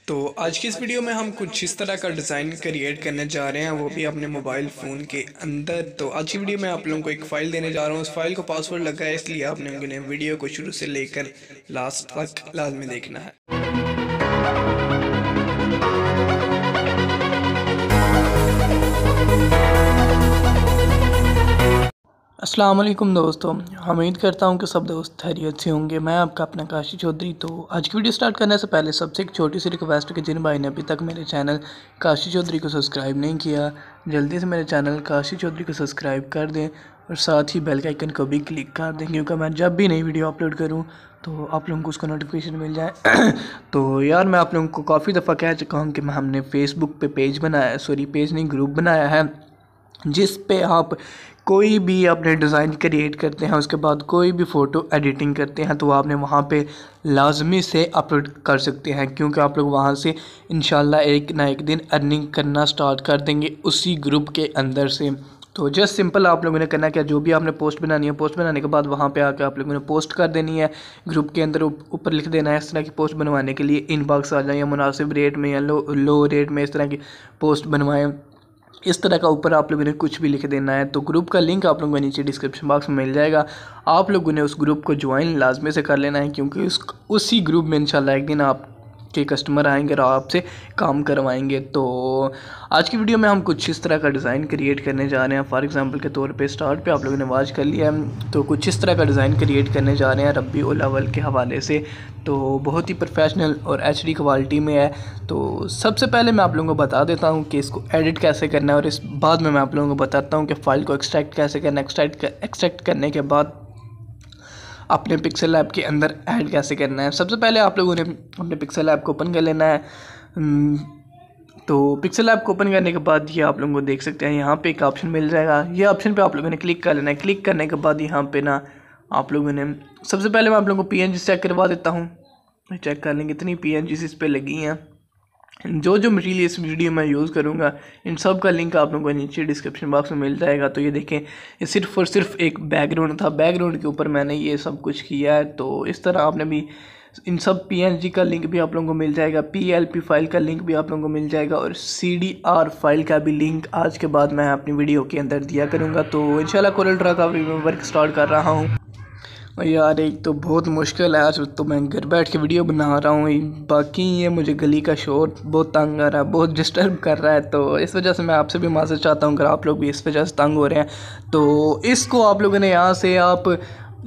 तो आज की इस वीडियो में हम कुछ इस तरह का डिज़ाइन क्रिएट करने जा रहे हैं, वो भी अपने मोबाइल फ़ोन के अंदर। तो आज की वीडियो में आप लोगों को एक फ़ाइल देने जा रहा हूँ। उस फाइल को पासवर्ड लगा है, इसलिए आप लोगों ने वीडियो को शुरू से लेकर लास्ट तक लाजमी देखना है। अस्सलाम वालेकुम दोस्तों, उम्मीद करता हूँ कि सब दोस्त खैरियत से होंगे। मैं आपका अपना काशी चौधरी। तो आज की वीडियो स्टार्ट करने से पहले सबसे एक छोटी सी रिक्वेस्ट है कि जिन भाई ने अभी तक मेरे चैनल काशी चौधरी को सब्सक्राइब नहीं किया, जल्दी से मेरे चैनल काशी चौधरी को सब्सक्राइब कर दें और साथ ही बेल के आइकन को भी क्लिक कर दें, क्योंकि मैं जब भी नई वीडियो अपलोड करूँ तो आप लोगों को उसका नोटिफिकेशन मिल जाए। तो यार, मैं आप लोगों को काफ़ी दफ़ा कह चुका हूँ कि हमने फेसबुक पे पेज बनाया, पेज नहीं, ग्रुप बनाया है, जिस पे आप कोई भी अपने डिज़ाइन क्रिएट करते हैं, उसके बाद कोई भी फ़ोटो एडिटिंग करते हैं तो आपने वहाँ पे लाजमी से अपलोड कर सकते हैं, क्योंकि आप लोग वहाँ से इंशाल्लाह एक ना एक दिन अर्निंग करना स्टार्ट कर देंगे उसी ग्रुप के अंदर से। तो जस्ट सिंपल आप लोगों ने करना क्या, जो भी आपने पोस्ट बनानी है, पोस्ट बनाने के बाद वहाँ पे आकर आप लोगों ने पोस्ट कर देनी है ग्रुप के अंदर। ऊपर लिख देना है इस तरह की पोस्ट बनवाने के लिए इनबॉक्स आ जाए, या मुनासिब रेट में या लो रेट में इस तरह की पोस्ट बनवाएं, इस तरह का ऊपर आप लोगों ने कुछ भी लिख देना है। तो ग्रुप का लिंक आप लोगों को नीचे डिस्क्रिप्शन बॉक्स में मिल जाएगा। आप लोगों ने उस ग्रुप को ज्वाइन लाजमी से कर लेना है, क्योंकि उसी ग्रुप में इंशाल्लाह एक दिन आप के कस्टमर आएंगे और आपसे काम करवाएंगे। तो आज की वीडियो में हम कुछ इस तरह का डिज़ाइन क्रिएट करने जा रहे हैं। फॉर एग्जांपल के तौर पे स्टार्ट पे आप लोगों ने वॉच कर लिया है, तो कुछ इस तरह का डिज़ाइन क्रिएट करने जा रहे हैं रबीउल अव्वल के हवाले से। तो बहुत ही प्रोफेशनल और एचडी क्वालिटी में है। तो सबसे पहले मैं आप लोगों को बता देता हूँ कि इसको एडिट कैसे करना है, और इस बाद में मैं आप लोगों को बताता हूँ कि फ़ाइल को एक्सट्रैक्ट कैसे करना है। एक्सट्रैक्ट करने के बाद अपने पिक्सल लैब के अंदर ऐड कैसे करना है। सबसे पहले आप लोगों ने अपने पिक्सल लैब को ओपन कर लेना है। तो पिक्सल लैब को ओपन करने के बाद ये आप लोगों को देख सकते हैं, यहाँ पे एक ऑप्शन मिल जाएगा। ये ऑप्शन पे आप लोगों ने क्लिक कर लेना है। क्लिक करने के बाद यहाँ पे ना आप लोगों ने सबसे पहले मैं आप लोगों को PNG चेक करवा देता हूँ। चेक कर लेंगे कितनी PNG इस पर लगी हैं। जो मटेरियल इस वीडियो में यूज़ करूँगा इन सब का लिंक आप लोगों को नीचे डिस्क्रिप्शन बॉक्स में मिल जाएगा। तो ये देखें, ये सिर्फ़ और सिर्फ एक बैकग्राउंड था, बैकग्राउंड के ऊपर मैंने ये सब कुछ किया है। तो इस तरह आपने भी इन सब PNG का लिंक भी आप लोगों को मिल जाएगा, PLP फाइल का लिंक भी आप लोगों को मिल जाएगा, और CDR फाइल का भी लिंक आज के बाद मैं अपनी वीडियो के अंदर दिया करूँगा। तो इंशाल्लाह कोरल ड्रा का वर्क स्टार्ट कर रहा हूँ। और यार, एक तो बहुत मुश्किल है, आज तो मैं घर बैठ के वीडियो बना रहा हूँ, बाकी ये मुझे गली का शोर बहुत तंग आ रहा है, बहुत डिस्टर्ब कर रहा है। तो इस वजह से मैं आपसे भी माफ़ी चाहता हूँ अगर आप लोग भी इस वजह से तंग हो रहे हैं। तो इसको आप लोगों ने यहाँ से आप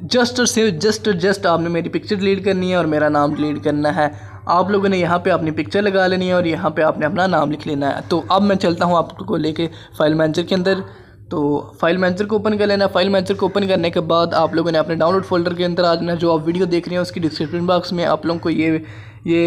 जस्ट आपने मेरी पिक्चर डिलीट करनी है और मेरा नाम डिलीट करना है। आप लोगों ने यहाँ पे अपनी पिक्चर लगा लेनी है और यहाँ पे आपने अपना नाम लिख लेना है। तो अब मैं चलता हूँ आपको लेके फाइल मैनेजर के अंदर। तो फाइल मैनेजर को ओपन कर लेना। फाइल मैनेजर को ओपन करने के बाद आप लोगों ने अपने डाउनलोड फोल्डर के अंदर आ जाना। जो आप वीडियो देख रहे हैं उसकी डिस्क्रिप्शन बॉक्स में आप लोगों को ये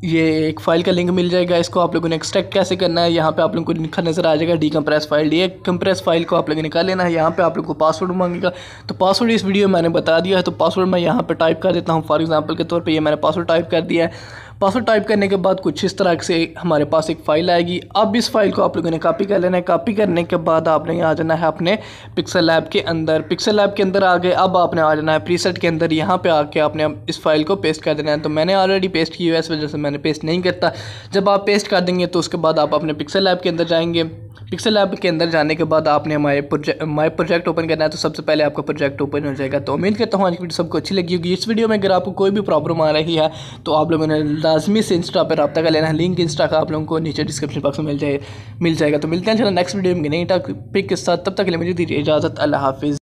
एक फ़ाइल का लिंक मिल जाएगा। इसको आप लोगों ने एक्सट्रैक्ट कैसे करना है, यहाँ पे आप लोगों को लिखा नज़र आ जाएगा डीकम्प्रेस फाइल। डीकम्प्रेस फाइल को आप लोगों ने कर लेना है। यहाँ पे आप लोगों को पासवर्ड मांगेगा, तो पासवर्ड इस वीडियो में मैंने बता दिया है, तो पासवर्ड मैं यहाँ पे टाइप कर देता हूँ। फॉर एग्जांपल के तौर पे ये मैंने पासवर्ड टाइप कर दिया है। पासवर्ड टाइप करने के बाद कुछ इस तरह से हमारे पास एक फ़ाइल आएगी। अब इस फाइल को आप लोगों ने कॉपी कर लेना है। कॉपी करने के बाद आपने आ जाना है अपने पिक्सल लैब के अंदर। पिक्सल लैब के अंदर आ गए, अब आपने आ जाना है प्रीसेट के अंदर। यहाँ पे आके आपने इस फाइल को पेस्ट कर देना है। तो मैंने ऑलरेडी पेस्ट की हुई है, इस वजह से मैंने पेस्ट नहीं करता। जब आप पेस्ट कर देंगे तो उसके बाद आप अपने पिक्सल लैब के अंदर जाएंगे। पिक्सल लैब के अंदर जाने के बाद आपने माई प्रोजेक्ट ओपन करना है। तो सबसे पहले आपका प्रोजेक्ट ओपन हो जाएगा। तो उम्मीद करता हूँ आज की वीडियो सबको अच्छी लगी होगी। इस वीडियो में अगर आपको कोई भी प्रॉब्लम आ रही है तो आप लोगों ने लाजमी से इंस्टा पर रब्ता कर लेना है। लिंक इंस्टा का आप लोगों को नीचे डिस्क्रिप्शन बॉक्स में मिल जाएगा। तो मिलते हैं चलो नेक्स्ट वीडियो में नई टॉपिक के साथ। तब तक के लिए मुझे दीजिए इजाज़त। अल्लाह हाफिज़।